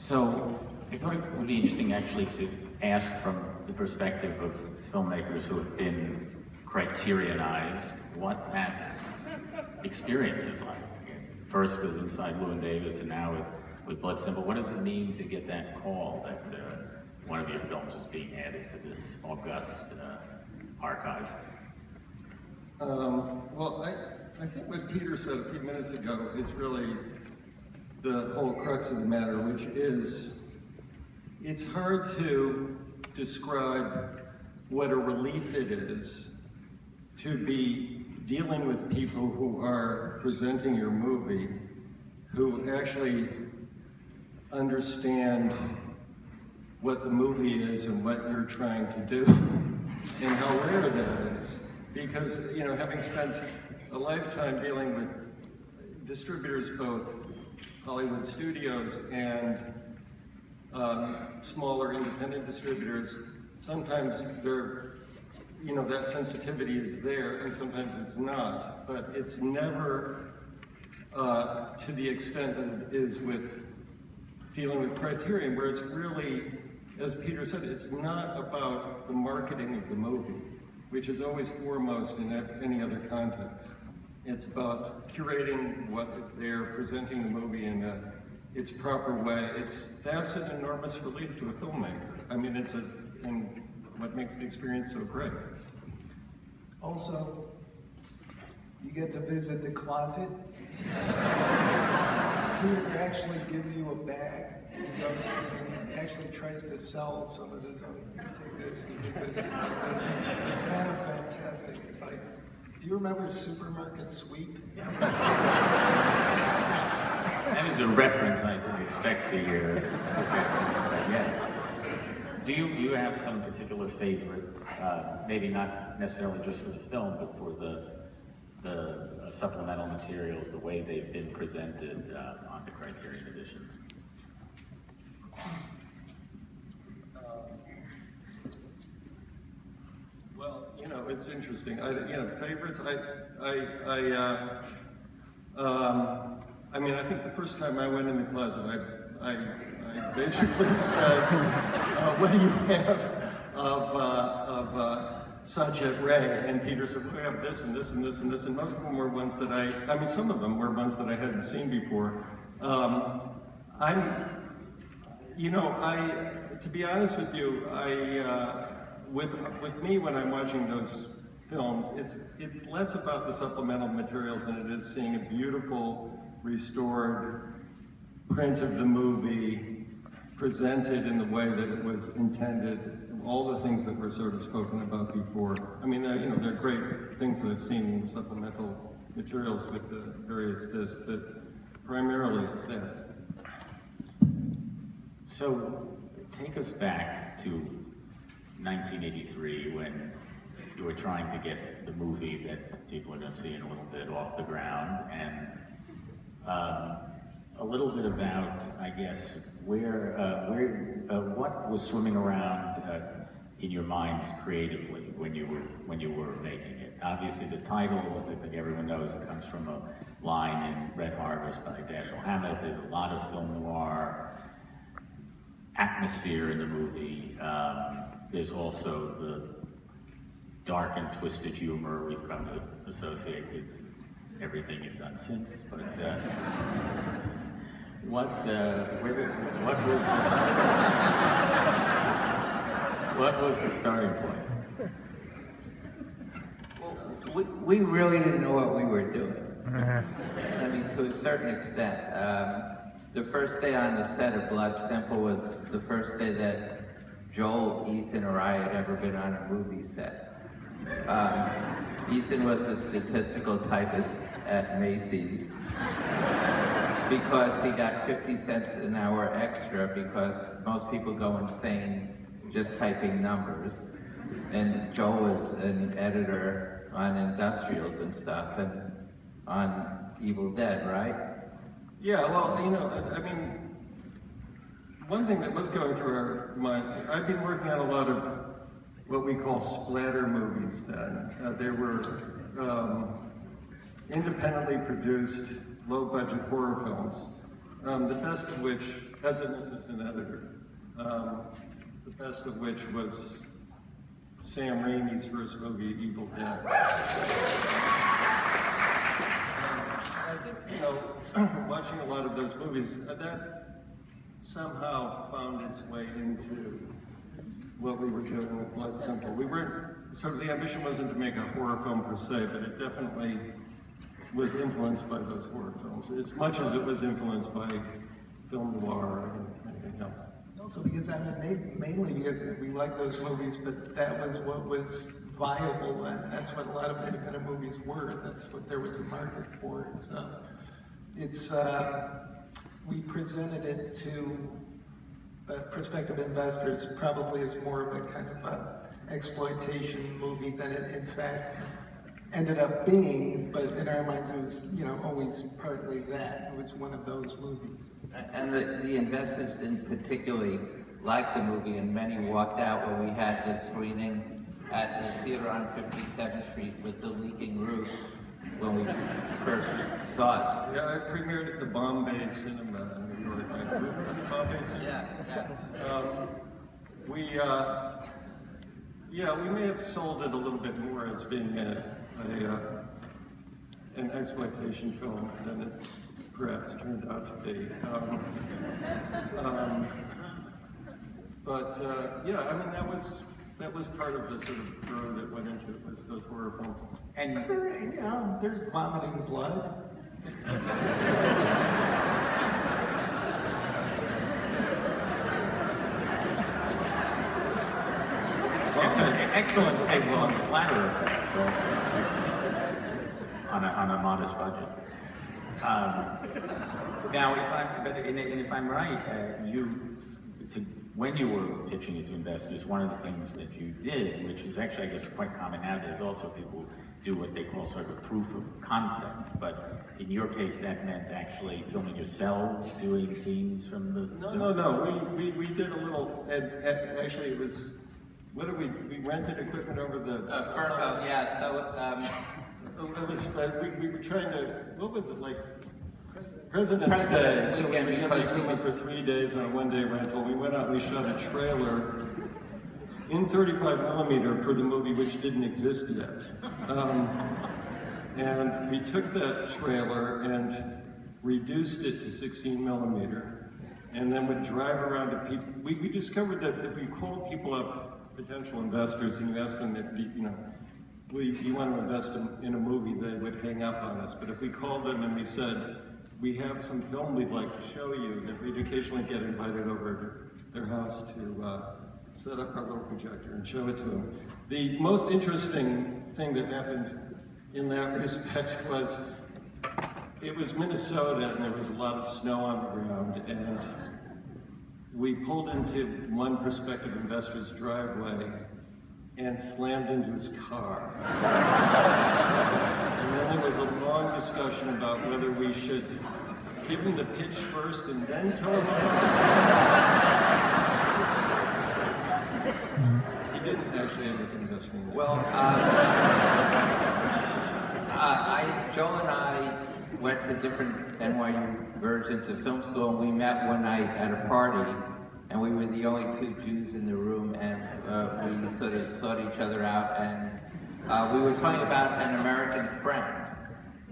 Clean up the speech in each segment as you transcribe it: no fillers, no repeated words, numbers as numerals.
So I thought it would be interesting actually to ask from the perspective of filmmakers who have been Criterionized what that experience is like. First with Inside Llewyn Davis and now with Blood Simple. What does it mean to get that call that one of your films is being added to this august archive? Well, I think what Peter said a few minutes ago is really the whole crux of the matter, which is it's hard to describe what a relief it is to be dealing with people who are presenting your movie, who actually understand what the movie is and what you're trying to do, and how rare that is. Because, you know, having spent a lifetime dealing with distributors, both Hollywood studios and smaller independent distributors, sometimes they're, you know, that sensitivity is there and sometimes it's not, but it's never to the extent that it is with dealing with Criterion, where it's really, as Peter said, it's not about the marketing of the movie, which is always foremost in any other context. It's about curating what is there, presenting the movie in its proper way. That's an enormous relief to a filmmaker. I mean, and what makes the experience so great. Also, you get to visit the closet. He actually gives you a bag. He goes and he actually tries to sell some of his own. Take this, you take this, you take this. It's kind of fantastic. It's like, do you remember Supermarket Sweep? That is a reference I didn't expect to hear. But yes. Do you have some particular favorite, maybe not necessarily just for the film, but for the supplemental materials, the way they've been presented on the Criterion editions? Well, you know, it's interesting. Favorites. I mean, I think the first time I went in the closet, I basically said, "What do you have of Sajet Ray?" And Peter said, "We have this and this and this and this." And most of them were ones that I mean, some of them were ones that I hadn't seen before. To be honest with you, with me when I'm watching those films, it's less about the supplemental materials than it is seeing a beautiful restored print of the movie presented in the way that it was intended. All the things that were sort of spoken about before. I mean, they're great things that I've seen in supplemental materials with the various discs, but primarily it's that. So, take us back to 1983 when you were trying to get the movie that people are going to see in a little bit off the ground, and a little bit about, I guess, what was swimming around in your minds creatively when you were making it. Obviously, the title, I think everyone knows, it comes from a line in Red Harvest by Dashiell Hammett. There's a lot of film noir atmosphere in the movie. There's also the dark and twisted humor we've come to associate with everything you've done since. But what was the starting point? Well, we really didn't know what we were doing. I mean, to a certain extent. The first day on the set of Blood Simple was the first day that Joel, Ethan, or I had ever been on a movie set. Ethan was a statistical typist at Macy's because he got 50 cents an hour extra because most people go insane just typing numbers. And Joel was an editor on industrials and stuff and on Evil Dead, right? Yeah, well, I mean, one thing that was going through our mind, I've been working on a lot of what we call splatter movies then. They were independently produced, low-budget horror films The best of which, as an assistant editor, the best of which was Sam Raimi's first movie, Evil Dead. I think, you know, watching a lot of those movies, that somehow found its way into what we were doing with Blood Simple. We weren't, sort of the ambition wasn't to make a horror film per se, but it definitely was influenced by those horror films, as much as it was influenced by film noir and anything else. Also because, I mean, mainly because we like those movies, but that was what was viable, and that's what a lot of independent movies were. That's what there was a market for. So it's, we presented it to prospective investors probably as more of a kind of a exploitation movie than it in fact ended up being, but in our minds it was, you know, always partly that. It was one of those movies. And the investors didn't particularly like the movie, and many walked out when we had the screening at the theater on 57th Street with the leaking roof when we first saw it. Yeah, I premiered at the Bombay Cinema in New York. I grew up at the Bombay Cinema. Yeah. We may have sold it a little bit more as being an exploitation film than it perhaps turned out to be. Yeah, I mean, that was part of the sort of throw that went into it, was those horror films. And But there, you know, there's vomiting blood. excellent splatter effects also. Excellent. On a modest budget. Now, if I'm right, when you were pitching it to investors, one of the things that you did, which is actually, I guess, quite common nowadays, also people do what they call sort of a proof of concept. But in your case, that meant actually filming yourselves, doing scenes from the film? No. We did a little, and actually it was, what did we rented equipment over the... Furco, yeah, so... it was, we were trying to, what was it, like President's Day, President's so we Weekend, had the because equipment for 3 days on a one-day rental. We went out and we shot a trailer in 35 millimeter for the movie, which didn't exist yet. And we took that trailer and reduced it to 16 millimeter, and then would drive around to people. We discovered that if we called people up, potential investors, and you asked them if, you know, you want to invest in a movie, they would hang up on us. But if we called them and we said, we have some film we'd like to show you, that we'd occasionally get invited over to their house to set up our little projector and show it to them. The most interesting thing that happened in that respect was, it was Minnesota and there was a lot of snow on the ground, and we pulled into one prospective investor's driveway and slammed into his car. And then there was a long discussion about whether we should give him the pitch first and then tell him about it. He didn't actually end up investing in it. Well, Joel and I went to different NYU versions of film school, and we met one night at a party, and we were the only two Jews in the room, and we sort of sought each other out, and we were talking about An American Friend,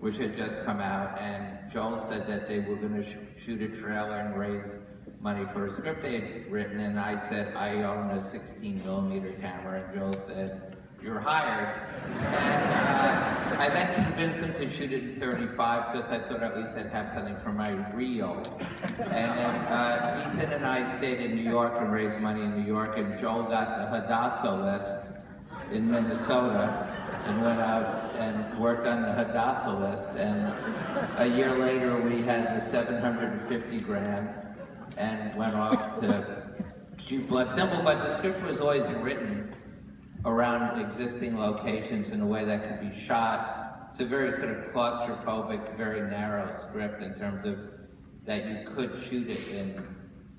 which had just come out, and Joel said that they were going to shoot a trailer and raise money for a script they had written, and I said, I own a 16 millimeter camera, and Joel said, you're hired. And I then convinced him to shoot it in 35 because I thought at least I'd have something for my reel. And then Ethan and I stayed in New York and raised money in New York, and Joel got the Hadassah list in Minnesota and went out and worked on the Hadassah list. And a year later we had the 750 grand and went off to shoot Blood Simple, but the script was always written around existing locations in a way that could be shot. It's a very sort of claustrophobic, very narrow script in terms of that you could shoot it in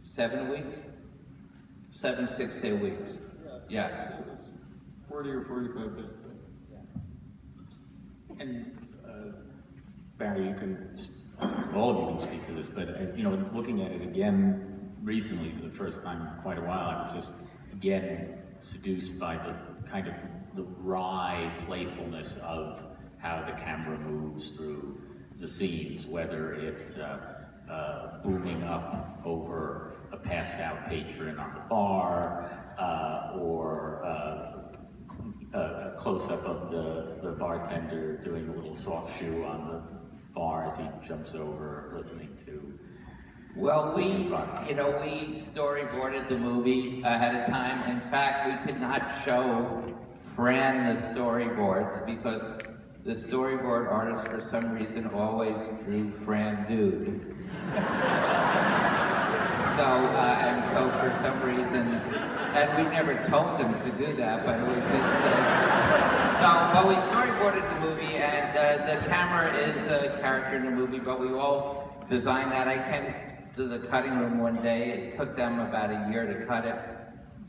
7 weeks? 7 6-day weeks. Yeah. It was 40 or 45 days. And Barry, you can all of you can speak to this, but looking at it again recently for the first time in quite a while, I was just again seduced by the kind of the wry playfulness of how the camera moves through the scenes, whether it's booming up over a passed out patron on the bar, or a close-up of the bartender doing a little soft shoe on the bar as he jumps over listening to. Well, we storyboarded the movie ahead of time. In fact, we could not show Fran the storyboards because the storyboard artist, for some reason, always drew Fran nude. So for some reason, and we never told them to do that, but it was this so we storyboarded the movie, and the camera is a character in the movie, but we all designed that. I came to the cutting room one day. It took them about a year to cut it,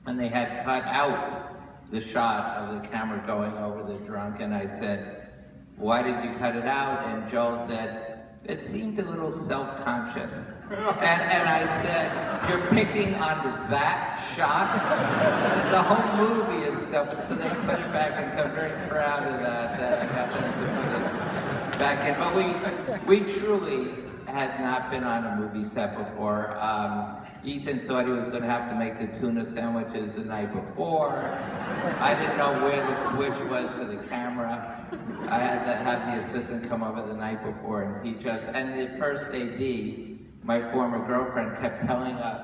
and they had cut out the shot of the camera going over the drunk, and I said, "Why did you cut it out?" And Joel said, "It seemed a little self-conscious." And I said, "You're picking on that shot?" The whole movie is self, so they put it back, and so I'm very proud of that. I got them to put it back in. But we truly had not been on a movie set before. Ethan thought he was going to have to make the tuna sandwiches the night before. I didn't know where the switch was for the camera. I had to have the assistant come over the night before and teach us. And the first AD, my former girlfriend, kept telling us,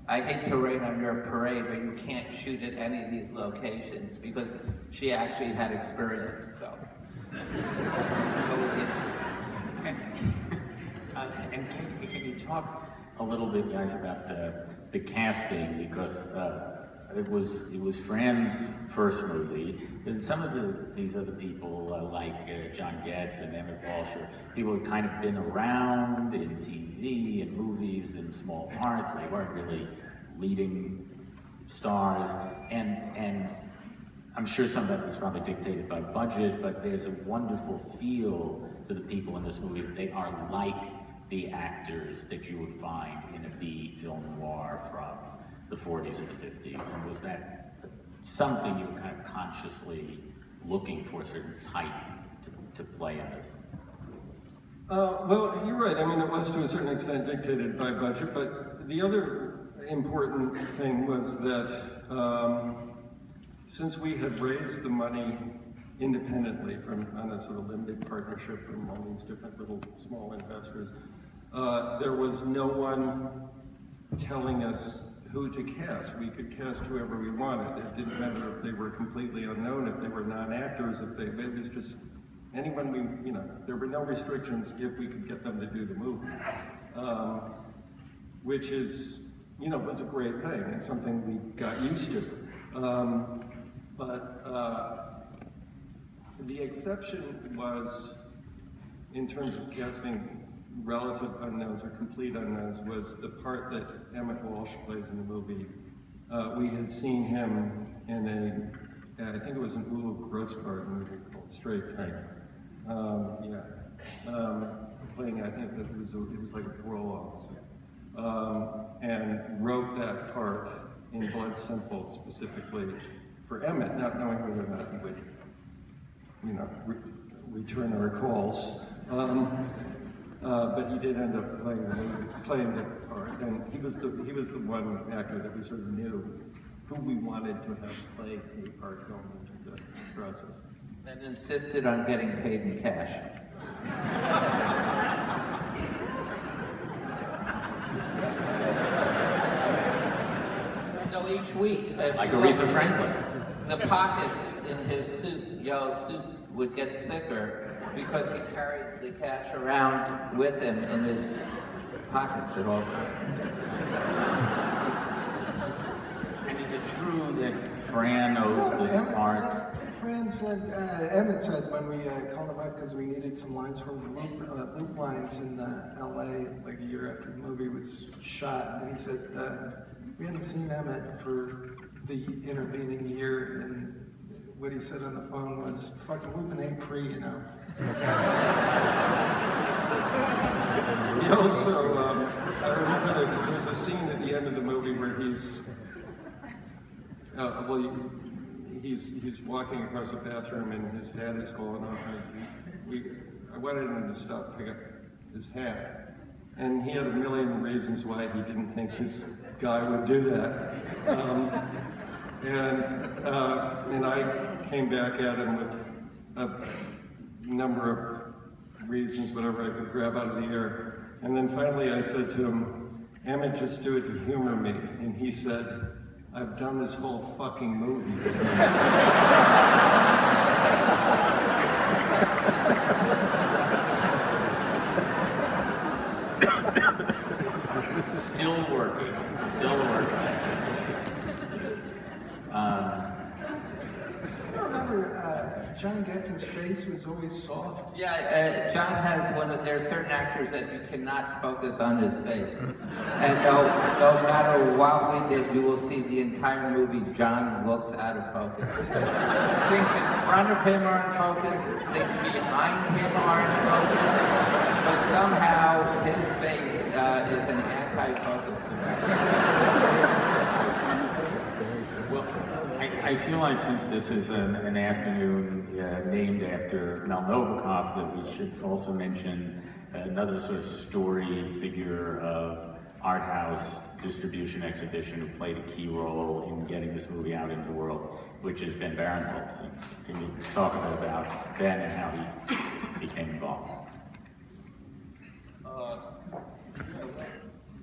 "I hate to rain on your parade, but you can't shoot at any of these locations," because she actually had experience. So. And can you talk a little bit, guys, about the casting, because it was Fran's first movie, and some of these other people like John Getz and Emmett Walsh, are people who've kind of been around in TV and movies in small parts. They weren't really leading stars, and I'm sure some of that was probably dictated by budget, but there's a wonderful feel to the people in this movie. They are like the actors that you would find in a B film noir from the 40s or the 50s. And was that something you were kind of consciously looking for, a certain type to play in this? Well, you're right. I mean, it was to a certain extent dictated by budget, but the other important thing was that since we had raised the money independently on a sort of limited partnership from all these different little small investors, there was no one telling us who to cast. We could cast whoever we wanted. It didn't matter if they were completely unknown, if they were non-actors, it was just anyone there were no restrictions if we could get them to do the movie. Which is, was a great thing. It's something we got used to. But the exception was, in terms of casting relative unknowns or complete unknowns, was the part that Emmett Walsh plays in the movie. We had seen him in I think it was an Uwe Grossbart movie called Straight Tight. Playing, I think that it was like a parole officer. And wrote that part in Blood Simple specifically for Emmett, not knowing whether or not he would, return our calls. But he did end up playing the part, and he was the one actor that we sort of knew who we wanted to have play the part going into the process. And insisted on getting paid in cash. No, each week. Like Aretha Franklin. The pockets in his suit, yellow suit, would get thicker because he carried the cash around with him in his pockets at all times. And is it true that Fran owes this part? Fran said, Emmett said when we called him up because we needed some lines from the loop lines in LA like a year after the movie was shot, and he said we hadn't seen Emmett for the intervening year, and what he said on the phone was, fucking moving ain't free, you know? He also, I remember there's a scene at the end of the movie where he's walking across the bathroom and his hat is falling off. I wanted him to stop, pick up his hat. And he had a million reasons why he didn't think his guy would do that. And I came back at him with a number of reasons, whatever I could grab out of the air. And then finally I said to him, Emmett, just do it to humor me. And he said, I've done this whole fucking movie. Still working, still working. I remember John Getz's face was always soft. Yeah, John has there are certain actors that you cannot focus on his face. And no matter what we did, you will see the entire movie, John looks out of focus. Things in front of him are in focus, things behind him are in focus, but somehow his face is an anti-focus device. Well, I feel like since this is an afternoon named after Mel Novikov, that we should also mention another sort of storied figure of art house distribution exhibition who played a key role in getting this movie out into the world, which is Ben Barenholtz. So can you talk a bit about Ben and how he became involved?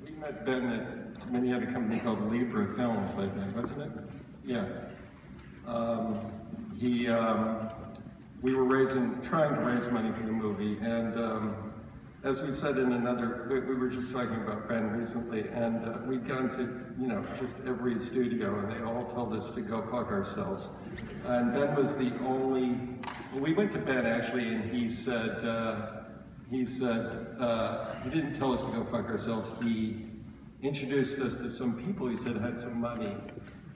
We met Ben when he had a company called Libra Films, I think, wasn't it? Yeah. We were trying to raise money for the movie, and as we said in we were just talking about Ben recently, and we'd gone to, just every studio, and they all told us to go fuck ourselves. And Ben was the only, we went to Ben actually, and he said, he didn't tell us to go fuck ourselves. He introduced us to some people he said had some money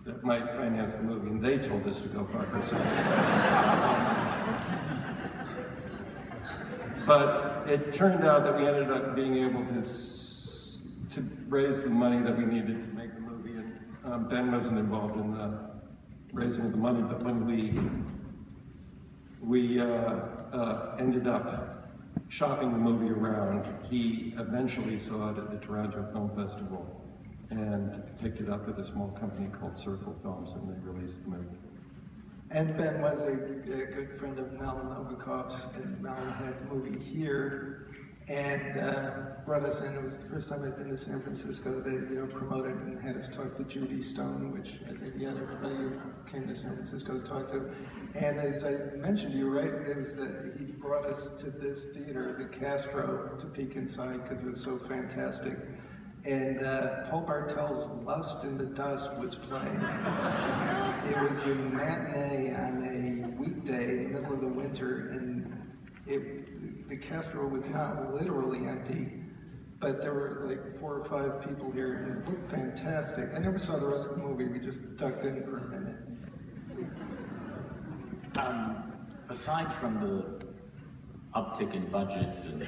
that might finance the movie, and they told us to go fuck ourselves. But it turned out that we ended up being able to raise the money that we needed to make the movie, and Ben wasn't involved in the raising of the money, but when we ended up shopping the movie around, he eventually saw it at the Toronto Film Festival and picked it up with a small company called Circle Films, and they released the movie. And Ben was a good friend of Mel Novikov's, and Mel had the movie here, and brought us in. It was the first time I'd been to San Francisco. They promoted and had us talk to Judy Stone, which I think he had everybody who came to San Francisco to talk to. And as I mentioned to you, right, it was he brought us to this theater, the Castro, to peek inside because it was so fantastic. And Paul Bartel's Lust in the Dust was playing. It was a matinee on a weekday in the middle of the winter, and the Castro was not literally empty, but there were like 4 or 5 people here, and it looked fantastic. I never saw the rest of the movie. We just ducked in for a minute. Aside from the uptick in budgets and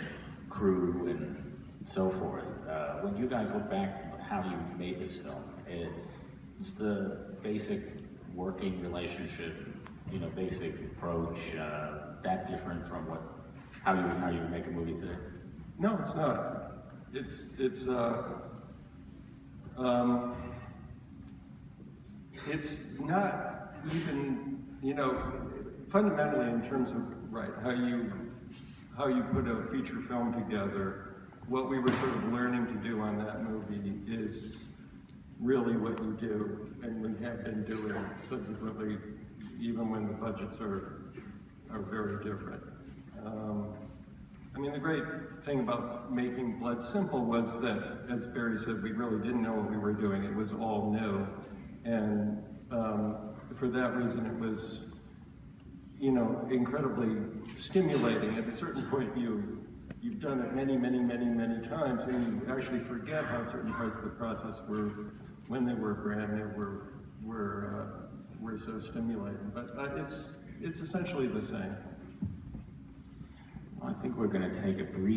crew and so forth, when you guys look back at how you made this film, it's the basic working relationship, basic approach, that different from how you would make a movie today? No, it's not. It's not even, fundamentally in terms of, how you put a feature film together. What we were sort of learning to do on that movie is really what you do, and we have been doing subsequently, even when the budgets are very different. The great thing about making Blood Simple was that, as Barry said, we really didn't know what we were doing. It was all new, and for that reason, it was, incredibly stimulating. At a certain point, you've done it many, many, many, many times, and you actually forget how certain parts of the process were, when they were brand new, were were so stimulating. But it's essentially the same. I think we're going to take a brief